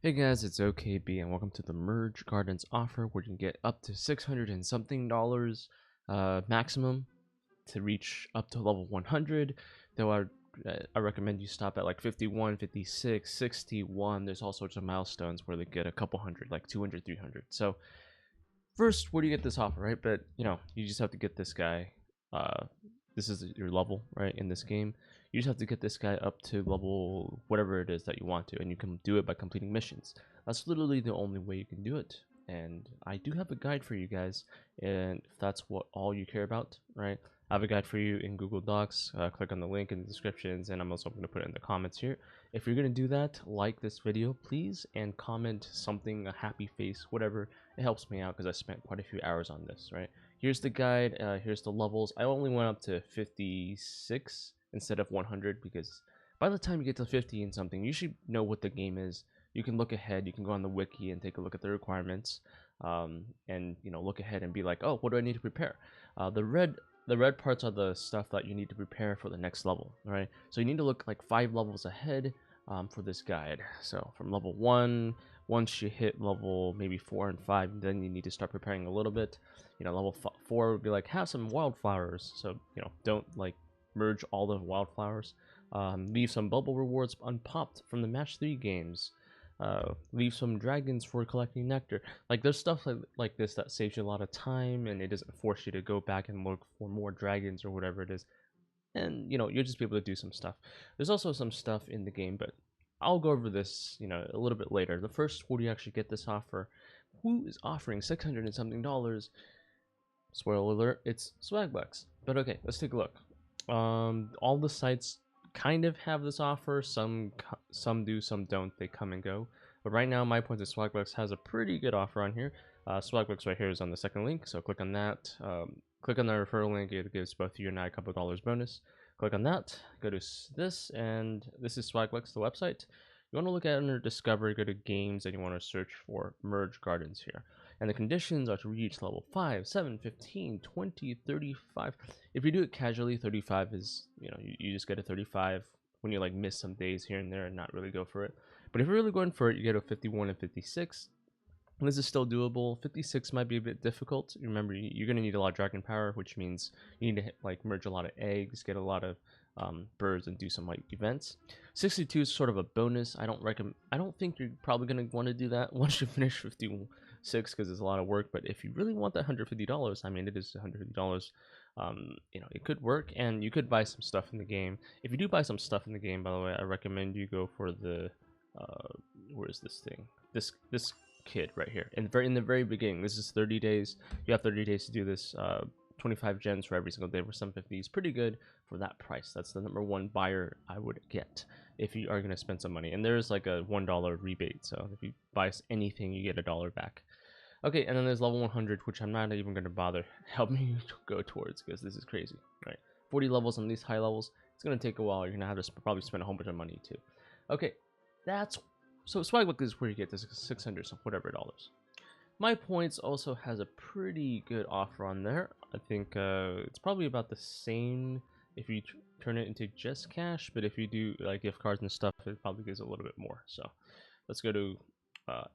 Hey guys, it's OKB and welcome to the Merge Gardens offer where you can get up to 600 and something dollars maximum to reach up to level 100. Though I recommend you stop at like 51, 56, 61. There's all sorts of milestones where they get a couple hundred, like 200, 300. So first, where do you get this offer, right? But you just have to get this guy. This is your level, right, in this game. You just have to get this guy up to level whatever it is that you want to, and you can do it by completing missions. That's literally the only way you can do it. And I do have a guide for you guys, and if that's what all you care about, right, I have a guide for you in Google Docs. Click on the link in the descriptions, and I'm also going to put it in the comments here. If you're going to do that, like this video please, and comment something, a happy face, whatever. It helps me out because I spent quite a few hours on this, right? Here's the guide. Here's the levels. I only went up to 56 instead of 100 because by the time you get to 50 and something, you should know what the game is. You can look ahead. You can go on the wiki and take a look at the requirements, and look ahead and be like, oh, what do I need to prepare? The red parts are the stuff that you need to prepare for the next level, right? So you need to look like 5 levels ahead for this guide. So from level 1, once you hit level maybe 4 and 5, then you need to start preparing a little bit. Level 4 would be like, have some wildflowers. So don't like merge all the wildflowers. Leave some bubble rewards unpopped from the match 3 games. Leave some dragons for collecting nectar. Like there's stuff like this that saves you a lot of time, and it doesn't force you to go back and look for more dragons or whatever it is. And you'll just be able to do some stuff. There's also some stuff in the game, but I'll go over this a little bit later. The first, where do you actually get this offer? Who is offering 600 and something dollars? Spoiler alert, it's Swagbucks. But okay, let's take a look. All the sites kind of have this offer. Some do, some don't. They come and go. But right now, MyPoints and Swagbucks has a pretty good offer on here. Swagbucks right here is on the second link, so click on that. Click on the referral link. It gives both you and I a couple dollars bonus. Click on that. Go to this, and this is Swagbucks, the website. You want to look at under Discover, go to Games, and you want to search for Merge Gardens here. And the conditions are to reach level 5, 7, 15, 20, 35. If you do it casually, 35 is, you just get a 35 when you like miss some days here and there and not really go for it. But if you're really going for it, you get a 51 and 56. And this is still doable. 56 might be a bit difficult. Remember, you're going to need a lot of dragon power, which means you need to like merge a lot of eggs, get a lot of birds, and do some like events. 62 is sort of a bonus. I don't think you're probably going to want to do that once you finish 56 because it's a lot of work. But if you really want that $150, I mean, it is $150. It could work, and you could buy some stuff in the game. If you do buy some stuff in the game, by the way, I recommend you go for the where is this thing? This kid right here. And in the very beginning, this is 30 days. You have 30 days to do this. 25 gems for every single day for 750 is pretty good for that price. That's the #1 buyer I would get if you are going to spend some money. And there's like a $1 rebate, so if you buy anything, you get $1 back. Okay, and then there's level 100, which I'm not even going to bother helping you go towards because this is crazy, right? 40 levels on these high levels. It's going to take a while. You're going to have to probably spend a whole bunch of money too. Okay, so Swagbuck is where you get this 600 whatever dollars. MyPoints also has a pretty good offer on there. I think it's probably about the same if you turn it into just cash, but if you do like gift cards and stuff, it probably gives a little bit more. So let's go to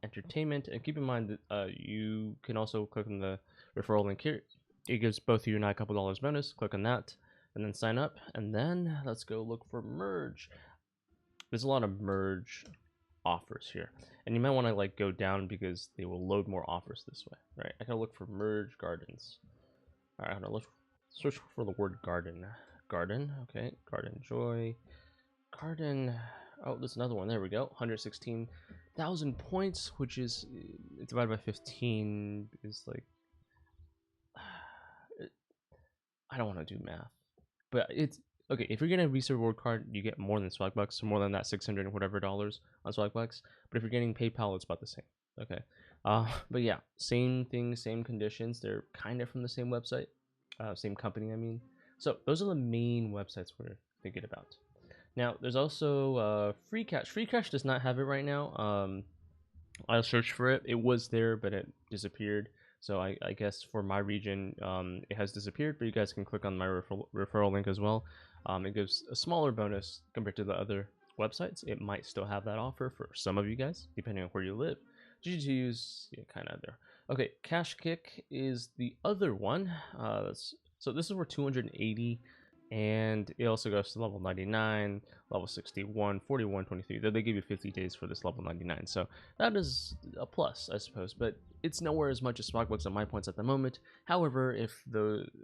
entertainment, and keep in mind that you can also click on the referral link here. It gives both you and I a couple dollars bonus. Click on that and then sign up, and then let's go look for merge. There's a lot of merge offers here, and you might want to like go down because they will load more offers this way, right? I gotta look for Merge Gardens. All right, I'm gonna search for the word garden. Okay, garden joy, garden. Oh, there's another one. There we go. 116,000 points, which is divided by 15 is like I don't want to do math, but it's okay. If you're getting a Visa reward card, you get more than Swagbucks, so more than that 600 and whatever dollars on Swagbucks. But if you're getting PayPal, it's about the same. Okay, but yeah, same thing, same conditions. They're kind of from the same website, same company. I mean, so those are the main websites we're thinking about. Now, there's also FreeCash. FreeCash does not have it right now. I searched for it. It was there, but it disappeared. So I guess for my region, it has disappeared, but you guys can click on my referral link as well. It gives a smaller bonus compared to the other websites, it might still have that offer for some of you guys, depending on where you live. GGTU's kind of there. Okay, Kashkick is the other one. So this is for 280, and it also goes to level 99, level 61, 41, 23. They give you 50 days for this level 99, so that is a plus, I suppose. But it's nowhere as much as Swagbucks and MyPoints at the moment. However, if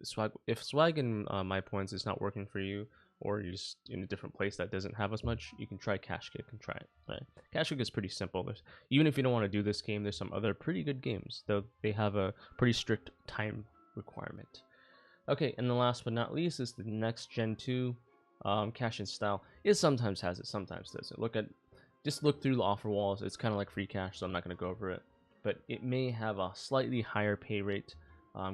Swag and MyPoints is not working for you, or you're just in a different place that doesn't have as much, you can try Kashkick and try it. Right? Kashkick is pretty simple. Even if you don't want to do this game, there's some other pretty good games, though they have a pretty strict time requirement. Okay, and the last but not least is the next Gen 2 CashinStyle. It sometimes has it, sometimes doesn't. Just look through the offer walls. It's kind of like FreeCash, so I'm not going to go over it. But it may have a slightly higher pay rate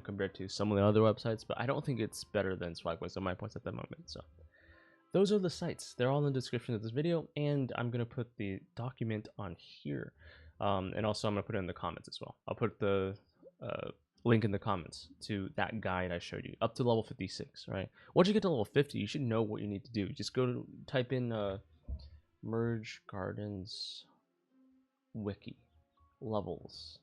compared to some of the other websites, but I don't think it's better than Swagbucks and MyPoints at the moment. So those are the sites. They're all in the description of this video, and I'm going to put the document on here. And also I'm going to put it in the comments as well. I'll put the link in the comments to that guide I showed you up to level 56. Right, once you get to level 50, you should know what you need to do. Just type in merge gardens wiki levels.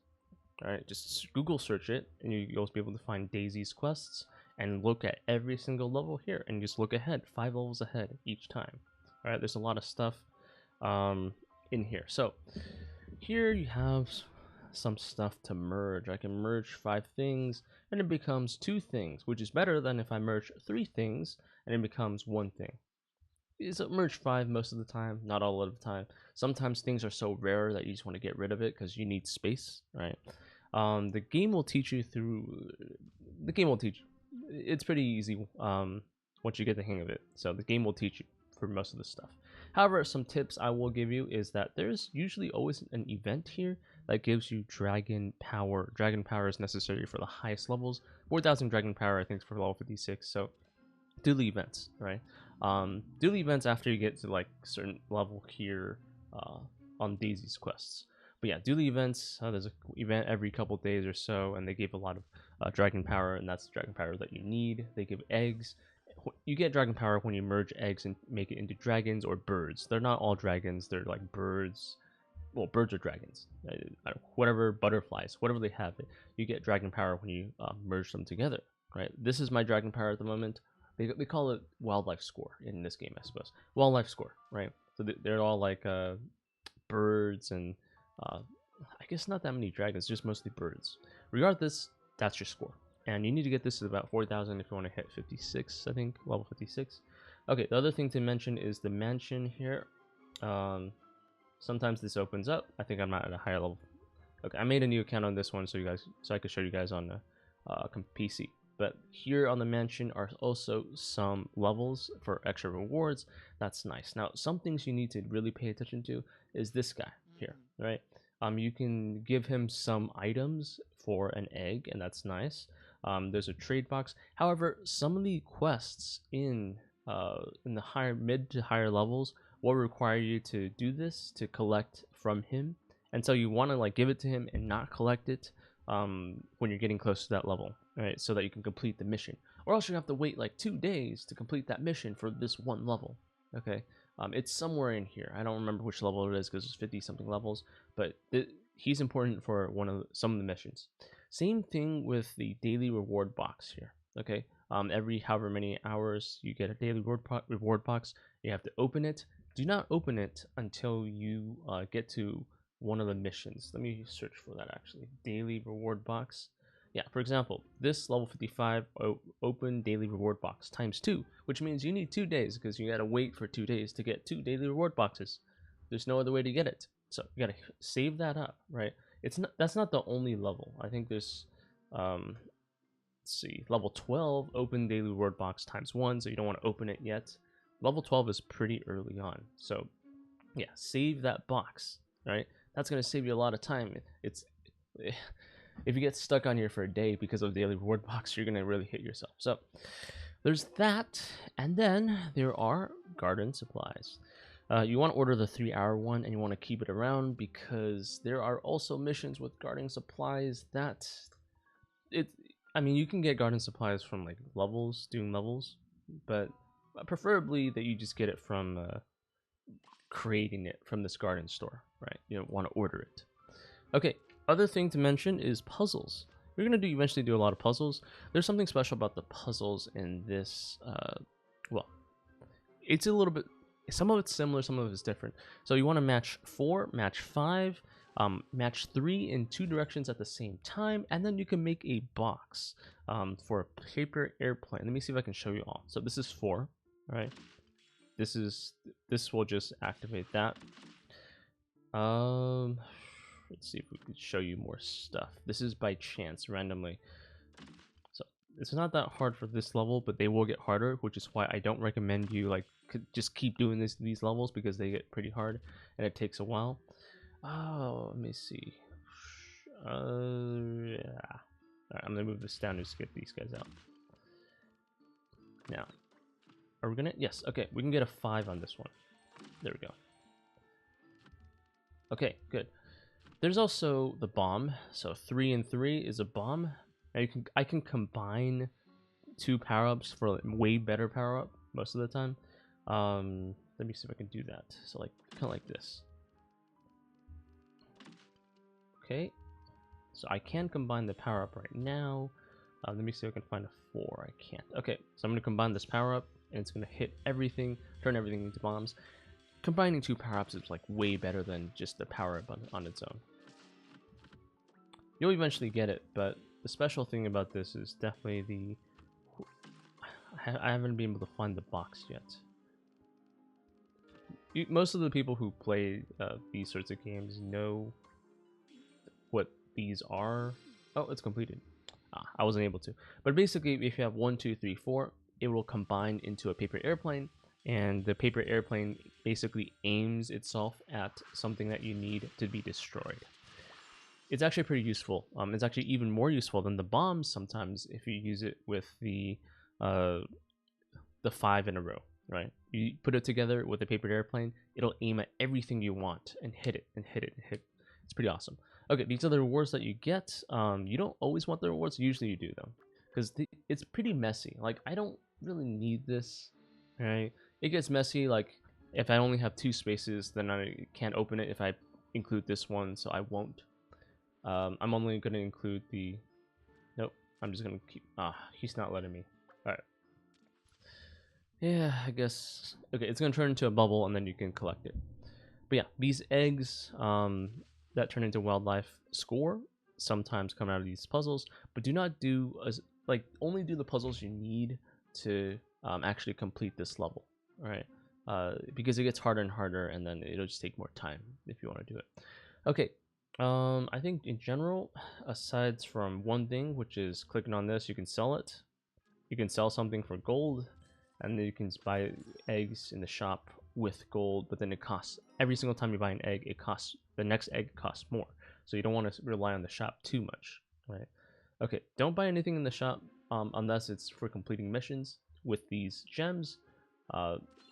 All right, just Google search it, and you'll be able to find Daisy's quests and look at every single level here, and just look ahead 5 levels ahead each time. All right, there's a lot of stuff in here. So here you have some stuff to merge. I can merge 5 things and it becomes 2 things, which is better than if I merge 3 things and it becomes 1 thing. It's merge 5 most of the time, not all of the time. Sometimes things are so rare that you just want to get rid of it because you need space, right? The game will teach you it's pretty easy once you get the hang of it. So the game will teach you for most of the stuff. However, some tips I will give you is that there's usually always an event here that gives you dragon power. Dragon power is necessary for the highest levels. 4,000 dragon power, I think, is for level 56. So do the events, right? Do the events after you get to like certain level here on Daisy's quests. But yeah, do the events. There's an event every couple days or so, and they give a lot of dragon power, and that's the dragon power that you need. They give eggs. You get dragon power when you merge eggs and make it into dragons or birds. They're not all dragons. They're like birds. Well, birds or dragons. Whatever, butterflies, whatever they have. You get dragon power when you merge them together, right? This is my dragon power at the moment. They call it wildlife score in this game, I suppose. Wildlife score, right? So they're all like birds and I guess not that many dragons, just mostly birds. Regardless, that's your score. And you need to get this to about 4,000 if you want to hit 56, I think, level 56. Okay, the other thing to mention is the mansion here. Sometimes this opens up. I think I'm not at a higher level. Okay, I made a new account on this one so I could show you guys on the PC. But here on the mansion are also some levels for extra rewards. That's nice. Now, some things you need to really pay attention to is this guy here, right? You can give him some items for an egg, and that's nice. There's a trade box. However, some of the quests in the mid to higher levels will require you to do this to collect from him, and so you want to like give it to him and not collect it when you're getting close to that level, right? So that you can complete the mission, or else you have to wait like 2 days to complete that mission for this one level. Okay, it's somewhere in here. I don't remember which level it is because there's 50 something levels, but he's important for some of the missions. Same thing with the daily reward box here. Okay, every however many hours you get a daily reward box. You have to open it. Do not open it until you get to one of the missions. Let me search for that actually. Daily reward box. Yeah, for example, this level 55 open daily reward box ×2, which means you need 2 days because you gotta wait for 2 days to get 2 daily reward boxes. There's no other way to get it, so you gotta save that up, right? That's not the only level. I think there's let's see, level 12 open daily reward box ×1, so you don't want to open it yet. Level 12 is pretty early on, so yeah, save that box, right? That's gonna save you a lot of time. If you get stuck on here for a day because of the daily reward box, you're gonna really hit yourself. So there's that, and then there are garden supplies. You want to order the 3-hour one, and you want to keep it around because there are also missions with garden supplies that I mean, you can get garden supplies from like doing levels, but preferably that you just get it from creating it from this garden store, right? You don't want to order it. Okay, other thing to mention is puzzles. We're going to eventually do a lot of puzzles. There's something special about the puzzles in this, well, it's a little bit, some of it's similar, some of it's different. So you want to match 4, match 5, match 3 in 2 directions at the same time, and then you can make a box for a paper airplane. Let me see if I can show you all. So this is 4, right? This will just activate that. Let's see if we can show you more stuff. This is by chance, randomly. So it's not that hard for this level, but they will get harder, which is why I don't recommend you like just keep doing these levels, because they get pretty hard and it takes a while. Oh, let me see. Yeah. Alright, I'm gonna move this down to skip these guys out. Now, are we gonna? Yes. Okay, we can get a 5 on this one. There we go. Okay, good. There's also the bomb. So 3 and 3 is a bomb. Now I can combine 2 power-ups for a way better power-up most of the time. Let me see if I can do that. So like kind of like this. Okay. So I can combine the power-up right now. Let me see if I can find a 4. I can't. Okay, so I'm gonna combine this power-up, and it's gonna hit everything, turn everything into bombs. Combining 2 power-ups is like way better than just the power-up on its own. You'll eventually get it, but the special thing about this is definitely the... I haven't been able to find the box yet. Most of the people who play these sorts of games know what these are. Oh, it's completed. I wasn't able to. But basically, if you have 1, 2, 3, 4, it will combine into a paper airplane, and the paper airplane basically aims itself at something that you need to be destroyed. It's actually pretty useful. It's actually even more useful than the bombs sometimes if you use it with the 5 in a row, right? You put it together with a paper airplane, it'll aim at everything you want and hit it and hit it and hit it. It's pretty awesome. Okay, these are the rewards that you get. You don't always want the rewards. Usually you do, though, because it's pretty messy. Like, I don't really need this, right? It gets messy. Like, if I only have 2 spaces, then I can't open it if I include this one, so I won't. I'm only going to include the... Nope, I'm just going to keep... he's not letting me. Alright. Yeah, I guess... Okay, it's going to turn into a bubble, and then you can collect it. But yeah, these eggs that turn into wildlife score sometimes come out of these puzzles, but do not do... only do the puzzles you need to actually complete this level, alright? Because it gets harder and harder, and then it'll just take more time if you want to do it. Okay. I think in general, aside from one thing, which is clicking on this, you can sell it. You can sell something for gold, and then you can buy eggs in the shop with gold, but then it costs, every single time you buy an egg, the next egg costs more. So you don't want to rely on the shop too much, right? Okay, don't buy anything in the shop unless it's for completing missions with these gems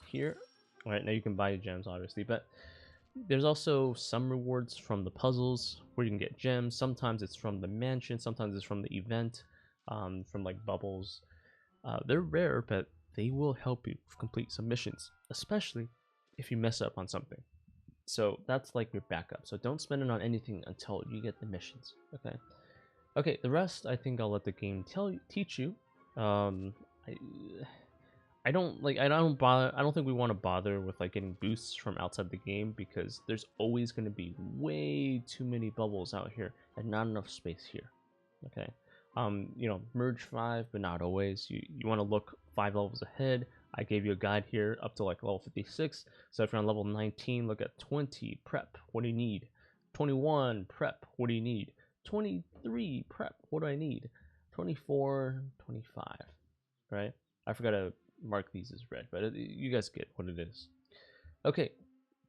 here. All right, now you can buy gems, obviously, but there's also some rewards from the puzzles where you can get gems. Sometimes it's from the mansion, sometimes it's from the event, from like bubbles. They're rare, but they will help you complete some missions, especially if you mess up on something. So that's like your backup. So don't spend it on anything until you get the missions. Okay. Okay, the rest I think I'll let the game teach you. I don't think we want to bother with like getting boosts from outside the game, because there's always going to be way too many bubbles out here and not enough space here. Okay. You know, merge 5, but not always. You want to look 5 levels ahead. I gave you a guide here up to like level 56. So if you're on level 19, look at 20 prep. What do you need? 21 prep. What do you need? 23 prep. What do I need? 24, 25. Right? I forgot to mark these as red, but you guys get what it is. Okay,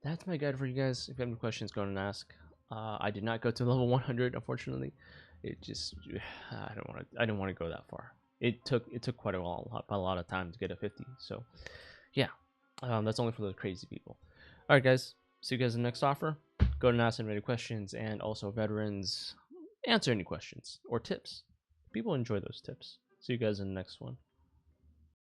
that's my guide for you guys. If you have any questions, go and ask. I did not go to level 100, unfortunately. It just I don't want to go that far. It took quite a lot of time to get a 50. So yeah, that's only for the crazy people. All right, guys. See you guys in the next offer. Go and ask any questions, and also veterans, answer any questions or tips. People enjoy those tips. See you guys in the next one.